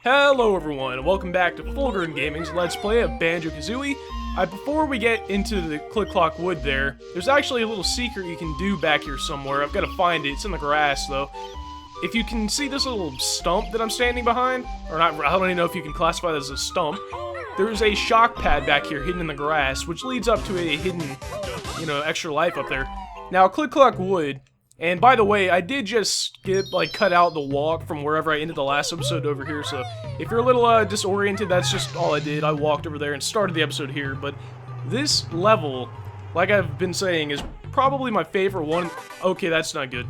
Hello everyone, and welcome back to FullGrownGaming's Let's Play of Banjo-Kazooie. Before we get into the Click-Clock Wood there's actually a little secret you can do back here somewhere. I've got to find it. It's in the grass, though. If you can see this little stump that I'm standing behind, or not, I don't even know if you can classify that as a stump, there's a shock pad back here hidden in the grass, which leads up to a hidden, extra life up there. Now, Click-Clock Wood, and by the way, I did just cut out the walk from wherever I ended the last episode over here, so if you're a little disoriented, that's just all I did. I walked over there and started the episode here, but this level, like I've been saying, is probably my favorite one. Okay, that's not good.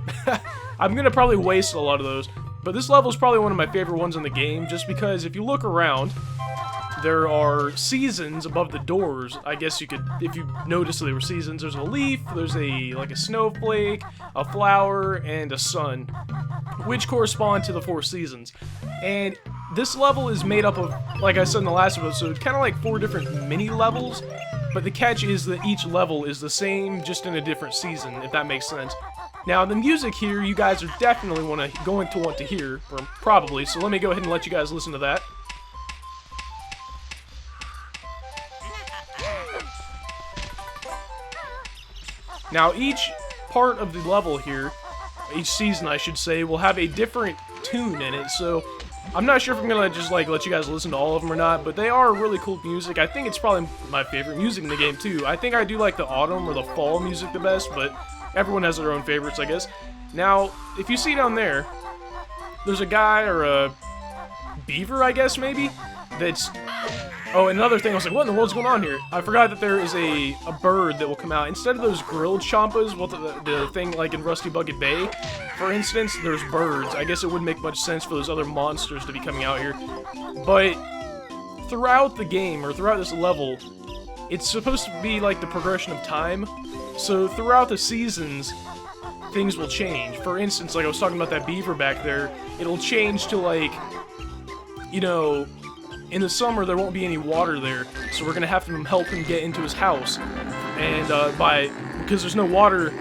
I'm gonna probably waste a lot of those, but this level is probably one of my favorite ones in the game, just because if you look around, there are seasons above the doors. I guess you could, if you notice there were seasons, there's a leaf, there's a snowflake, a flower, and a sun, which correspond to the 4 seasons. And this level is made up of, like I said in the last episode, kind of like 4 different mini levels, but the catch is that each level is the same, just in a different season, if that makes sense. Now, the music here, you guys are definitely going to want to hear, or probably, so let me go ahead and let you guys listen to that. Now, each part of the level here, each season I should say, will have a different tune in it, so I'm not sure if I'm gonna just let you guys listen to all of them or not, but they are really cool music. I think it's probably my favorite music in the game too. I think I do like the autumn or the fall music the best, but everyone has their own favorites, I guess. Now, if you see down there, there's a guy or a beaver, I guess, maybe, that's... Oh, and another thing, I was like, what in the world's going on here? I forgot that there is a bird that will come out. Instead of those grilled champas, the thing like in Rusty Bucket Bay, for instance, there's birds. I guess it wouldn't make much sense for those other monsters to be coming out here. But throughout the game, or throughout this level, it's supposed to be like the progression of time. So throughout the seasons, things will change. For instance, like I was talking about that beaver back there, it'll change to like, in the summer, there won't be any water there, so we're gonna have to help him get into his house. And because there's no water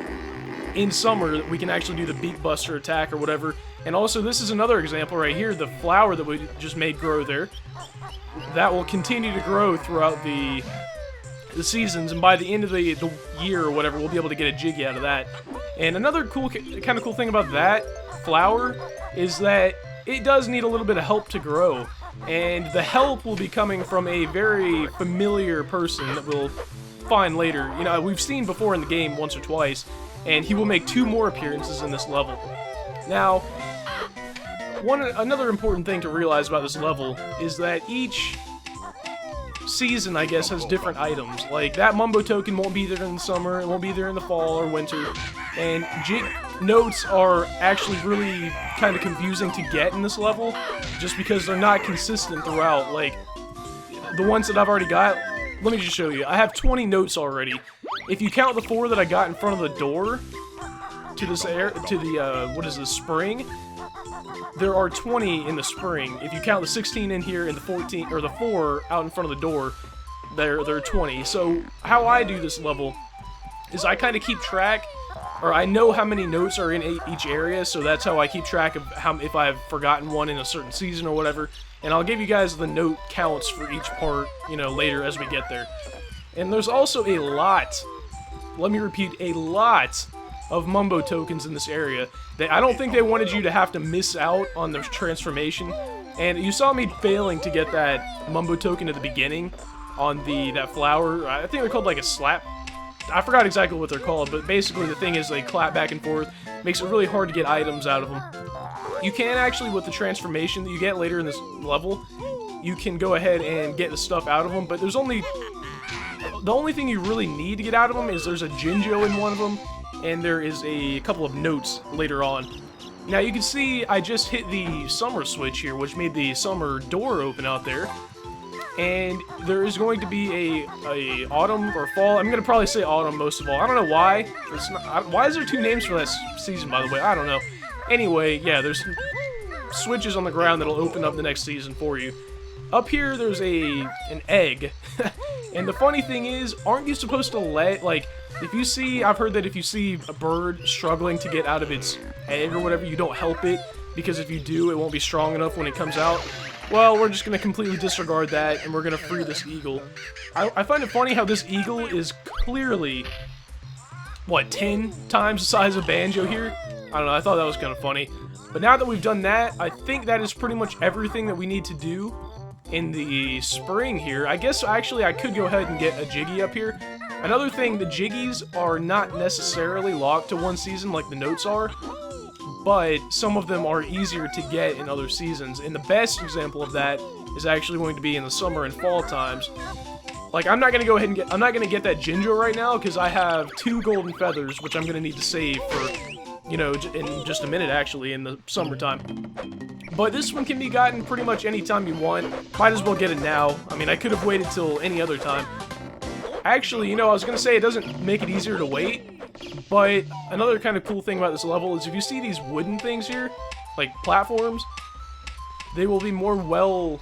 in summer, we can actually do the Beak Buster attack or whatever. And also, this is another example right here, the flower that we just made grow there. That will continue to grow throughout the seasons, and by the end of the year or whatever, we'll be able to get a Jiggy out of that. And another kind of cool thing about that flower is that it does need a little bit of help to grow. And the help will be coming from a very familiar person that we'll find later. We've seen before in the game once or twice, and he will make 2 more appearances in this level. Now, another important thing to realize about this level is that each season, I guess, has different items. Like, that Mumbo token won't be there in the summer, it won't be there in the fall or winter, and notes are actually really kind of confusing to get in this level, just because they're not consistent throughout. Like, the ones that I've already got, let me just show you. I have 20 notes already. If you count the 4 that I got in front of the door to this what is this, spring, there are 20 in the spring. If you count the 16 in here and the 14, or the 4 out in front of the door, there are 20. So how I do this level is I kind of keep track, or I know how many notes are in each area, so that's how I keep track of if I've forgotten one in a certain season or whatever. And I'll give you guys the note counts for each part, later as we get there. And there's also a lot, let me repeat, a lot of Mumbo tokens in this area. I don't think they wanted you to have to miss out on their transformation. And you saw me failing to get that Mumbo token at the beginning on that flower. I think they're called like a slap. I forgot exactly what they're called, but basically the thing is they clap back and forth. Makes it really hard to get items out of them. You can actually, with the transformation that you get later in this level, you can go ahead and get the stuff out of them, but the only thing you really need to get out of them is there's a Jinjo in one of them, and there is a couple of notes later on. Now you can see I just hit the summer switch here, which made the summer door open out there. And there is going to be a autumn or fall. I'm going to probably say autumn most of all. I don't know why. Why is there 2 names for that season, by the way? I don't know. Anyway, yeah, there's switches on the ground that'll open up the next season for you. Up here, there's an egg. And the funny thing is, aren't you supposed to I've heard that if you see a bird struggling to get out of its egg or whatever, you don't help it, because if you do, it won't be strong enough when it comes out. Well, we're just going to completely disregard that, and we're going to free this eagle. I find it funny how this eagle is clearly, what, 10 times the size of Banjo here? I don't know, I thought that was kind of funny. But now that we've done that, I think that is pretty much everything that we need to do in the spring here. I guess, actually, I could go ahead and get a Jiggy up here. Another thing, the Jiggies are not necessarily locked to one season like the notes are, but some of them are easier to get in other seasons, and the best example of that is actually going to be in the summer and fall times. Like, I'm not gonna go ahead and I'm not gonna get that Jinjo right now because I have 2 golden feathers, which I'm gonna need to save for, you know, in just a minute actually in the summertime. But this one can be gotten pretty much any time you want. Might as well get it now. I mean, I could have waited till any other time. Actually, you know, I was gonna say it doesn't make it easier to wait. But another kind of cool thing about this level is if you see these wooden things here, like platforms, they will be more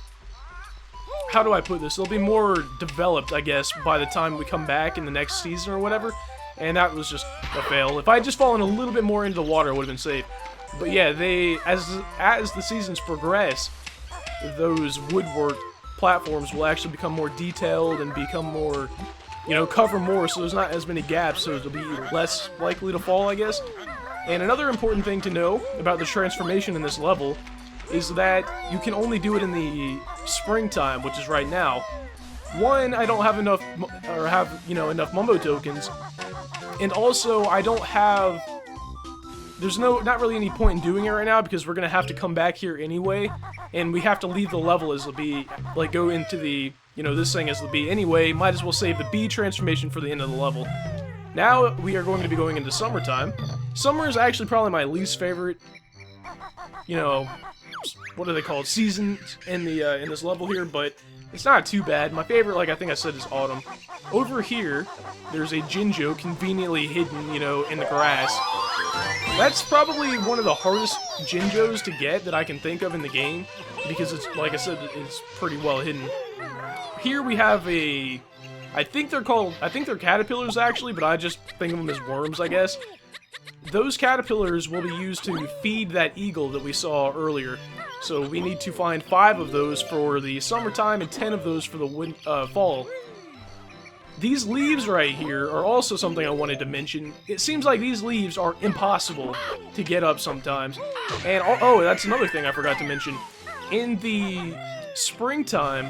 how do I put this? They'll be more developed, I guess, by the time we come back in the next season or whatever. And that was just a fail. If I had just fallen a little bit more into the water, it would have been safe. But yeah, as the seasons progress, those woodwork platforms will actually become more detailed and become more, you know, cover more, so there's not as many gaps, so it'll be less likely to fall, I guess. And another important thing to know about the transformation in this level is that you can only do it in the springtime, which is right now. One, I don't have enough, or have, you know, enough Mumbo tokens, and also I don't have, there's not really any point in doing it right now because we're gonna have to come back here anyway, and we have to leave the level as the bee, like go into the, you know, this thing as the bee anyway. Might as well save the bee transformation for the end of the level. Now we are going to be going into summertime. Summer is actually probably my least favorite, you know, what are they called, seasons in the in this level here, but it's not too bad. My favorite, like I think I said, is autumn. Over here, there's a Jinjo conveniently hidden, you know, in the grass. That's probably one of the hardest Jinjos to get that I can think of in the game, because it's, like I said, it's pretty well hidden. Here we have I think they're caterpillars actually, but I just think of them as worms, I guess. Those caterpillars will be used to feed that eagle that we saw earlier. So we need to find 5 of those for the summertime and 10 of those for the fall. These leaves right here are also something I wanted to mention. It seems like these leaves are impossible to get up sometimes. And oh, that's another thing I forgot to mention. In the springtime,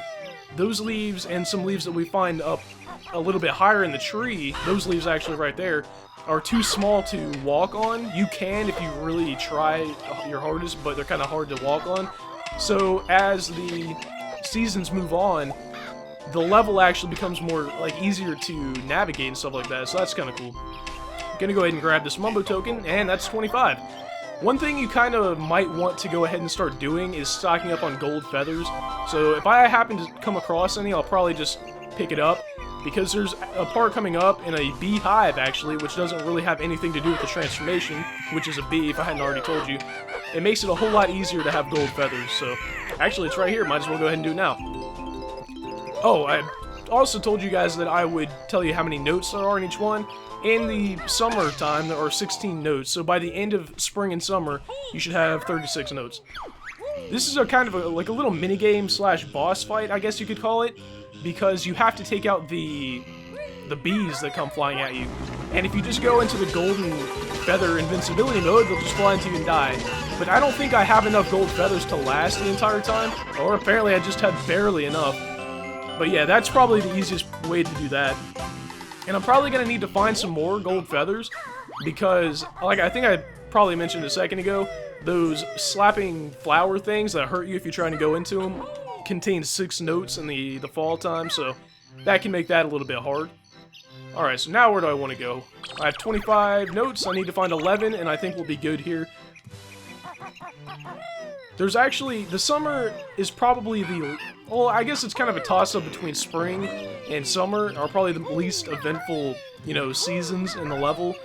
those leaves and some leaves that we find up a little bit higher in the tree, those leaves actually right there, are too small to walk on. You can if you really try your hardest, but they're kind of hard to walk on. So as the seasons move on, the level actually becomes more, like, easier to navigate and stuff like that, so that's kind of cool. I'm gonna go ahead and grab this Mumbo token, and that's 25. One thing you kind of might want to go ahead and start doing is stocking up on gold feathers. So if I happen to come across any, I'll probably just pick it up, because there's a part coming up in a bee hive, actually, which doesn't really have anything to do with the transformation, which is a bee, if I hadn't already told you. It makes it a whole lot easier to have gold feathers, so actually it's right here, might as well go ahead and do it now. Oh, I also told you guys that I would tell you how many notes there are in each one. In the summertime, there are 16 notes, so by the end of spring and summer, you should have 36 notes. This is a kind of like a little minigame slash boss fight, I guess you could call it, because you have to take out the bees that come flying at you. And if you just go into the golden feather invincibility mode, they'll just fly into you and die. But I don't think I have enough gold feathers to last the entire time, or apparently I just had barely enough. But yeah, that's probably the easiest way to do that. And I'm probably going to need to find some more gold feathers, because, like I think I probably mentioned a second ago, those slapping flower things that hurt you if you're trying to go into them contain 6 notes in the fall time, so that can make that a little bit hard. Alright, so now where do I want to go? I have 25 notes, I need to find 11, and I think we'll be good here. There's actually, the summer is probably the, well, I guess it's kind of a toss-up between spring and summer, are probably the least eventful, you know, seasons in the level.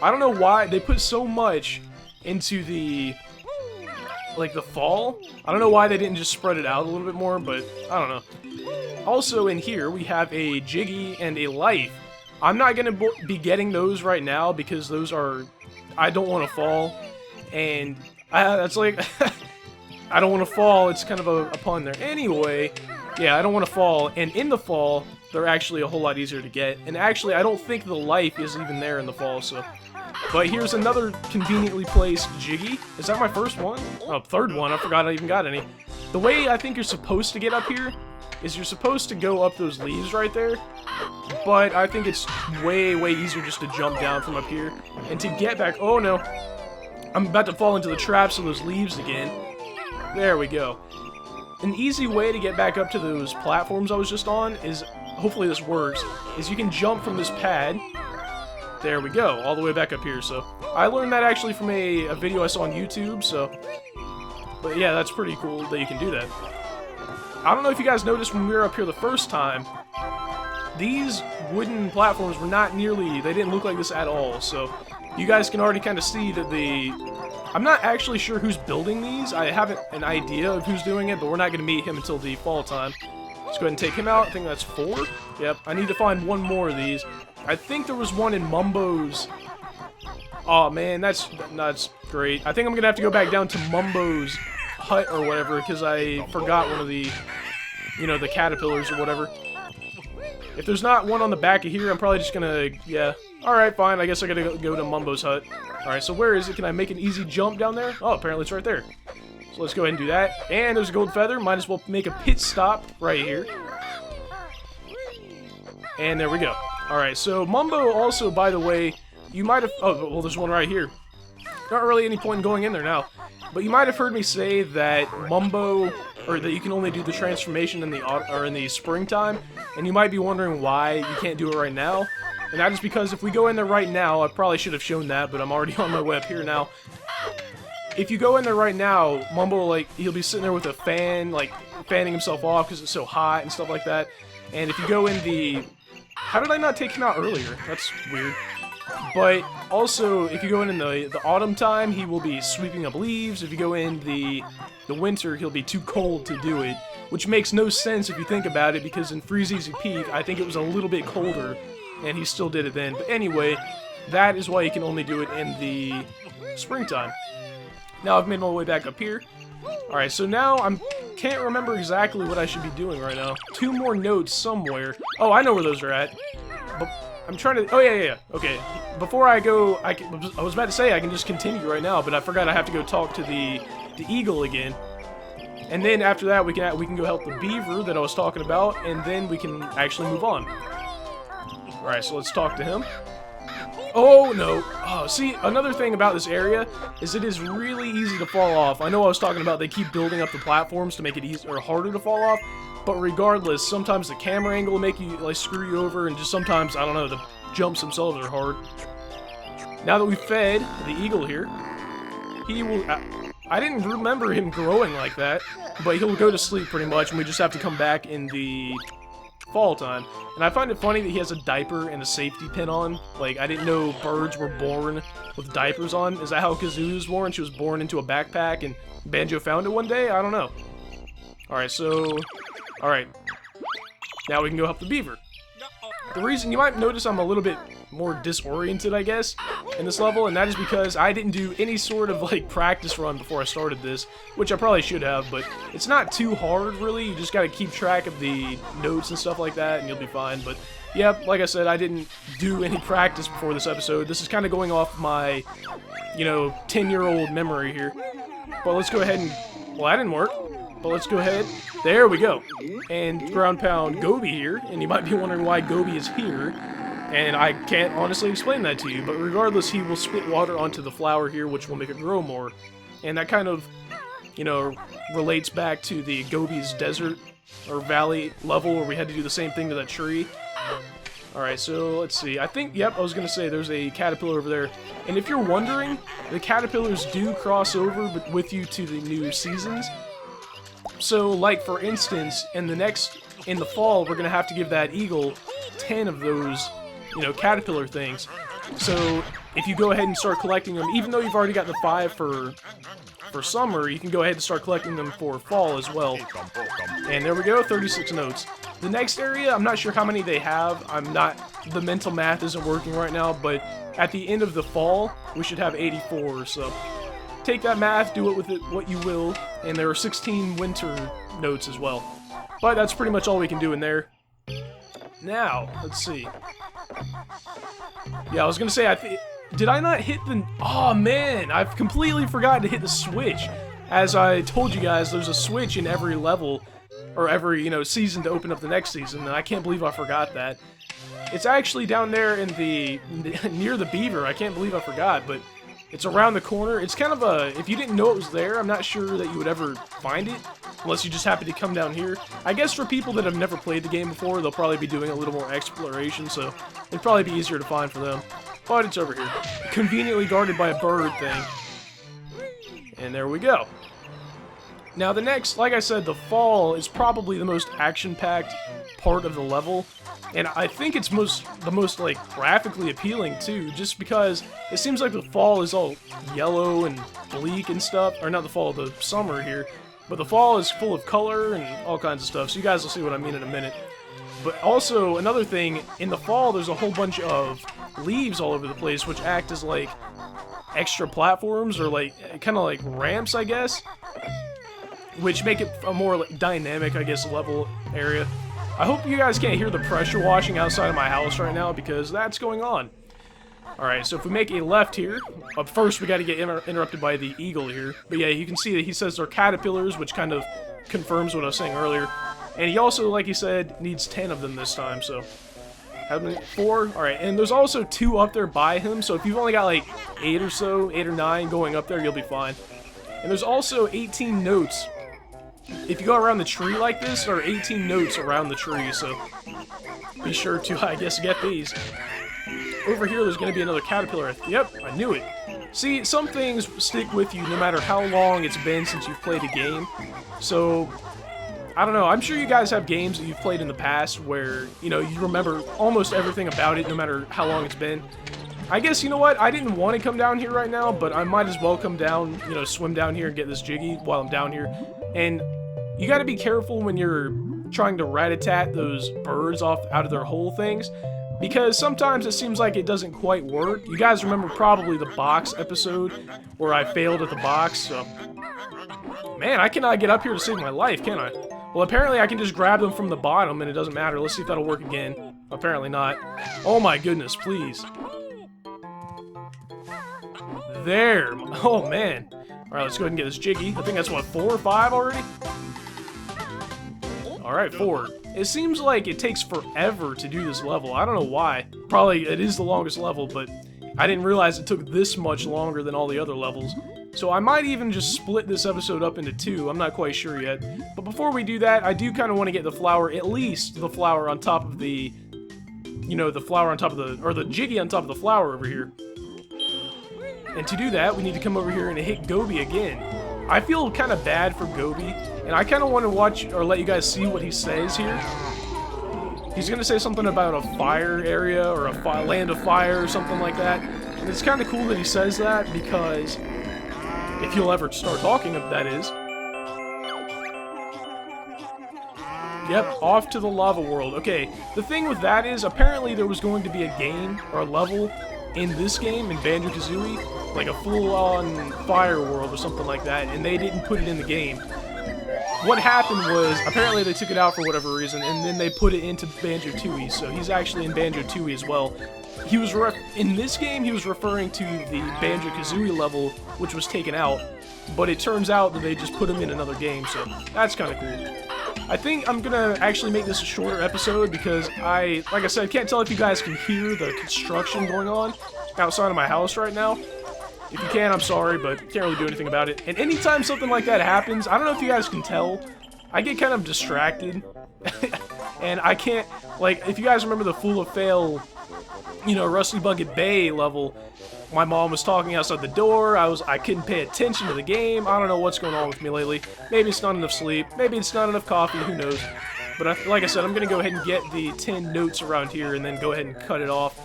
I don't know why they put so much into the, like, the fall. I don't know why they didn't just spread it out a little bit more, but I don't know. Also in here, we have a Jiggy and a Life. I'm not going to be getting those right now because those are, I don't want to fall, and that's like, I don't want to fall. It's kind of a pun there. Anyway, yeah, I don't want to fall. And in the fall, they're actually a whole lot easier to get. And actually, I don't think the life is even there in the fall, so... But here's another conveniently placed Jiggy. Is that my first one? Oh, third one. I forgot I even got any. The way I think you're supposed to get up here is you're supposed to go up those leaves right there. But I think it's way, way easier just to jump down from up here. And to get back... Oh, no. I'm about to fall into the traps of those leaves again. There we go. An easy way to get back up to those platforms I was just on is... Hopefully this works. Is you can jump from this pad... There we go, all the way back up here, so... I learned that actually from a video I saw on YouTube, so... But yeah, that's pretty cool that you can do that. I don't know if you guys noticed when we were up here the first time, these wooden platforms were not nearly... They didn't look like this at all, so... You guys can already kind of see that the... I'm not actually sure who's building these. I have an idea of who's doing it, but we're not going to meet him until the fall time. Let's go ahead and take him out. I think that's 4. Yep, I need to find one more of these. I think there was one in Mumbo's... Oh man, that's great. I think I'm going to have to go back down to Mumbo's hut or whatever, because I forgot one of the, you know, the caterpillars or whatever. If there's not one on the back of here, I'm probably just going to, yeah. Alright, fine, I guess I gotta go to Mumbo's hut. Alright, so where is it? Can I make an easy jump down there? Oh, apparently it's right there. So let's go ahead and do that. And there's a gold feather. Might as well make a pit stop right here. And there we go. Alright, so Mumbo also, by the way, you might have... Oh, well, there's one right here. Not really any point in going in there now. But you might have heard me say that Mumbo... Or that you can only do the transformation in the springtime. And you might be wondering why you can't do it right now. And that is because if we go in there right now... I probably should have shown that, but I'm already on my way up here now. If you go in there right now, Mumbo, like, he'll be sitting there with a fan, like, fanning himself off because it's so hot and stuff like that. And if you go in the... How did I not take him out earlier? That's weird. But also, if you go in the autumn time, he will be sweeping up leaves. If you go in the winter, he'll be too cold to do it. Which makes no sense if you think about it, because in Freeze Easy Pete, I think it was a little bit colder, and he still did it then. But anyway, that is why you can only do it in the springtime. Now I've made my way back up here. Alright, so now I can't remember exactly what I should be doing right now. 2 more notes somewhere. Oh, I know where those are at. But I'm trying to... Oh, yeah. Okay. Before I go... I was about to say I can just continue right now, but I forgot I have to go talk to the eagle again. And then after that, we can go help the beaver that I was talking about, and then we can actually move on. Alright, so let's talk to him. Oh, no. Oh, see, another thing about this area is it is really easy to fall off. I know I was talking about they keep building up the platforms to make it easier or harder to fall off, but regardless, sometimes the camera angle will make you, like, screw you over, and just sometimes, I don't know, the jumps themselves are hard. Now that we've fed the eagle here, he will... I didn't remember him growing like that, but he'll go to sleep pretty much, and we just have to come back in the fall time. And I find it funny that he has a diaper and a safety pin on. Like, I didn't know birds were born with diapers on. Is that how Kazooie was born? She was born into a backpack and Banjo found it one day? I don't know. Alright, so... Alright. Now we can go help the beaver. The reason you might notice I'm a little bit more disoriented, I guess, in this level, and that is because I didn't do any sort of, like, practice run before I started this, which I probably should have, but it's not too hard, really. You just gotta keep track of the notes and stuff like that, and you'll be fine. But, yeah, like I said, I didn't do any practice before this episode. This is kind of going off my, you know, 10-year-old memory here. But let's go ahead and... Well, that didn't work. But let's go ahead. There we go. And ground pound Gobi here, and you might be wondering why Gobi is here. And I can't honestly explain that to you, but regardless, he will spit water onto the flower here, which will make it grow more. And that kind of, you know, relates back to the Gobi's desert or valley level where we had to do the same thing to that tree. Alright, so let's see. I think, yep, I was going to say there's a caterpillar over there. And if you're wondering, the caterpillars do cross over with you to the new seasons. So, like, for instance, in the fall, we're going to have to give that eagle 10 of those, you know, caterpillar things. So, if you go ahead and start collecting them, even though you've already got the 5 for summer, you can go ahead and start collecting them for fall as well. And there we go, 36 notes. The next area, I'm not sure how many they have. The mental math isn't working right now, but at the end of the fall, we should have 84, so... take that math, do it with it what you will, and there are 16 winter notes as well. But that's pretty much all we can do in there. Now, let's see. Yeah, I was gonna say, did I not hit the... Oh man, I've completely forgotten to hit the switch. As I told you guys, there's a switch in every level, or every, you know, season to open up the next season, and I can't believe I forgot that. It's actually down there in the... near the beaver. I can't believe I forgot, but it's around the corner. It's kind of a... If you didn't know it was there, I'm not sure that you would ever find it, unless you just happen to come down here. I guess for people that have never played the game before, they'll probably be doing a little more exploration, so it'd probably be easier to find for them. But it's over here. Conveniently guarded by a bird thing. And there we go. Now the next, like I said, the fall is probably the most action-packed part of the level. And I think it's the most like graphically appealing too, just because it seems like the fall is all yellow and bleak and stuff. Or not the fall, the summer here. But the fall is full of color and all kinds of stuff, so you guys will see what I mean in a minute. But also, another thing, in the fall there's a whole bunch of leaves all over the place, which act as like extra platforms, or like kind of like ramps, I guess, which make it a more like dynamic, I guess, level area. I hope you guys can't hear the pressure washing outside of my house right now, because that's going on. Alright, so if we make a left here, but first we gotta get interrupted by the eagle here. But yeah, you can see that he says they're caterpillars, which kind of confirms what I was saying earlier. And he also, like he said, needs 10 of them this time, so... How many? 4? Alright, and there's also 2 up there by him, so if you've only got like 8 or so, 8 or 9 going up there, you'll be fine. And there's also 18 notes. If you go around the tree like this, there are 18 notes around the tree, so be sure to, I guess, get these. Over here, there's going to be another caterpillar. Yep, I knew it. See, some things stick with you no matter how long it's been since you've played a game. So, I don't know, I'm sure you guys have games that you've played in the past where, you know, you remember almost everything about it no matter how long it's been. I guess, you know what, I didn't want to come down here right now, but I might as well come down, you know, swim down here and get this jiggy while I'm down here. And you gotta be careful when you're trying to rat-a-tat those birds off out of their hole things, because sometimes it seems like it doesn't quite work. You guys remember probably the box episode where I failed at the box, so... Man, I cannot get up here to save my life, can I? Well, apparently I can just grab them from the bottom and it doesn't matter. Let's see if that'll work again. Apparently not. Oh my goodness, please. There. Oh man. Alright, let's go ahead and get this jiggy. I think that's, what, 4 or 5 already? Alright, 4. It seems like it takes forever to do this level. I don't know why. Probably it is the longest level, but I didn't realize it took this much longer than all the other levels. So I might even just split this episode up into 2. I'm not quite sure yet. But before we do that, I do kind of want to get the flower, at least the flower on top of the... You know, the flower on top of the... Or the jiggy on top of the flower over here. And to do that, we need to come over here and hit Gobi again. I feel kind of bad for Gobi, and I kind of want to watch, or let you guys see what he says here. He's going to say something about a fire area, or a land of fire, or something like that. And it's kind of cool that he says that, because if he'll ever start talking, that is. Yep, off to the lava world. Okay, the thing with that is, apparently there was going to be a game, or a level, in this game, in Banjo-Kazooie, like a full-on fire world or something like that, and they didn't put it in the game. What happened was, apparently they took it out for whatever reason, and then they put it into Banjo-Tooie, so he's actually in Banjo-Tooie as well. He was in this game, he was referring to the Banjo-Kazooie level, which was taken out, but it turns out that they just put him in another game, so that's kind of cool. I think I'm gonna actually make this a shorter episode because like I said, I can't tell if you guys can hear the construction going on outside of my house right now. If you can, I'm sorry, but can't really do anything about it. And anytime something like that happens, I don't know if you guys can tell, I get kind of distracted. And I can't, like, if you guys remember the Fool of Fail, you know, Rusty Bucket Bay level, my mom was talking outside the door, I couldn't pay attention to the game, I don't know what's going on with me lately. Maybe it's not enough sleep, maybe it's not enough coffee, who knows. But like I said, I'm gonna go ahead and get the 10 notes around here and then go ahead and cut it off.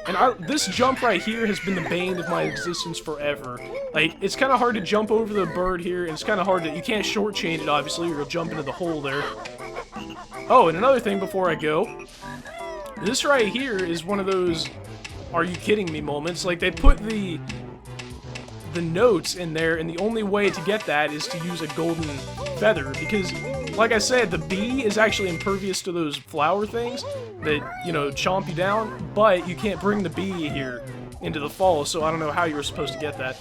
And this jump right here has been the bane of my existence forever. Like, it's kind of hard to jump over the bird here, and it's kind of hard to, you can't shortchange it obviously, or you'll jump into the hole there. Oh, and another thing before I go, this right here is one of those "are you kidding me" moments. Like, they put the the notes in there, and the only way to get that is to use a golden feather, because, like I said, the bee is actually impervious to those flower things that, you know, chomp you down, but you can't bring the bee here into the fall, so I don't know how you were supposed to get that.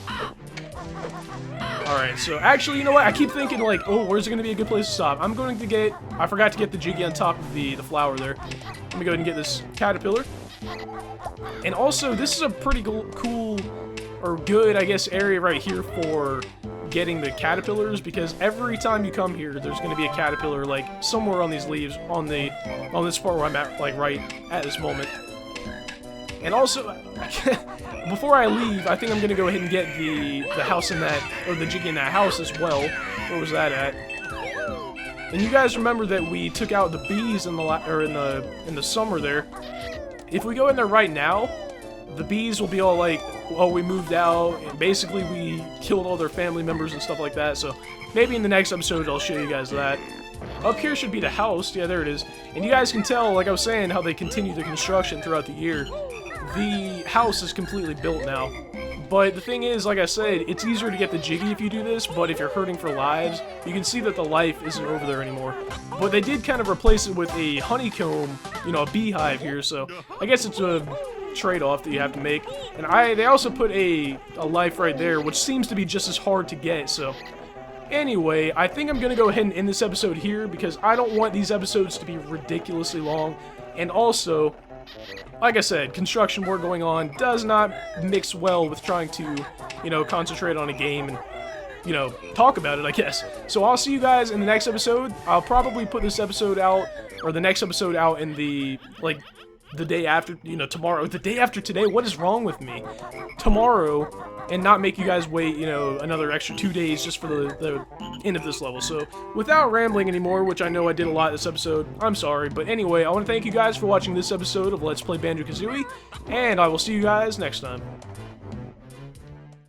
Alright, so actually, you know what? I keep thinking, like, oh, where's it going to be a good place to stop? I'm going to get... I forgot to get the Jiggy on top of the flower there. Let me go ahead and get this caterpillar. And also, this is a pretty cool, or good, I guess, area right here for getting the caterpillars, because every time you come here, there's going to be a caterpillar, like, somewhere on these leaves, on this part where I'm at, like, right at this moment. And also, before I leave, I think I'm going to go ahead and get the house in that, or the Jiggy in that house as well. Where was that at? And you guys remember that we took out the bees in the summer there. If we go in there right now, the bees will be all like, oh, we moved out, and basically we killed all their family members and stuff like that, so maybe in the next episode I'll show you guys that. Up here should be the house, yeah, there it is. And you guys can tell, like I was saying, how they continue the construction throughout the year. The house is completely built now. But the thing is, like I said, it's easier to get the Jiggy if you do this, but if you're hurting for lives, you can see that the life isn't over there anymore. But they did kind of replace it with a honeycomb, you know, a beehive here, so I guess it's a trade-off that you have to make. And they also put a life right there, which seems to be just as hard to get, so... Anyway, I think I'm going to go ahead and end this episode here, because I don't want these episodes to be ridiculously long, and also... Like I said, construction work going on does not mix well with trying to, you know, concentrate on a game and, you know, talk about it, I guess. So I'll see you guys in the next episode. I'll probably put this episode out, or the next episode out in the, like, the day after, you know, tomorrow. The day after today? What is wrong with me? Tomorrow, and not make you guys wait, you know, another extra 2 days just for the end of this level. So, without rambling anymore, which I know I did a lot this episode, I'm sorry. But anyway, I want to thank you guys for watching this episode of Let's Play Banjo-Kazooie, and I will see you guys next time.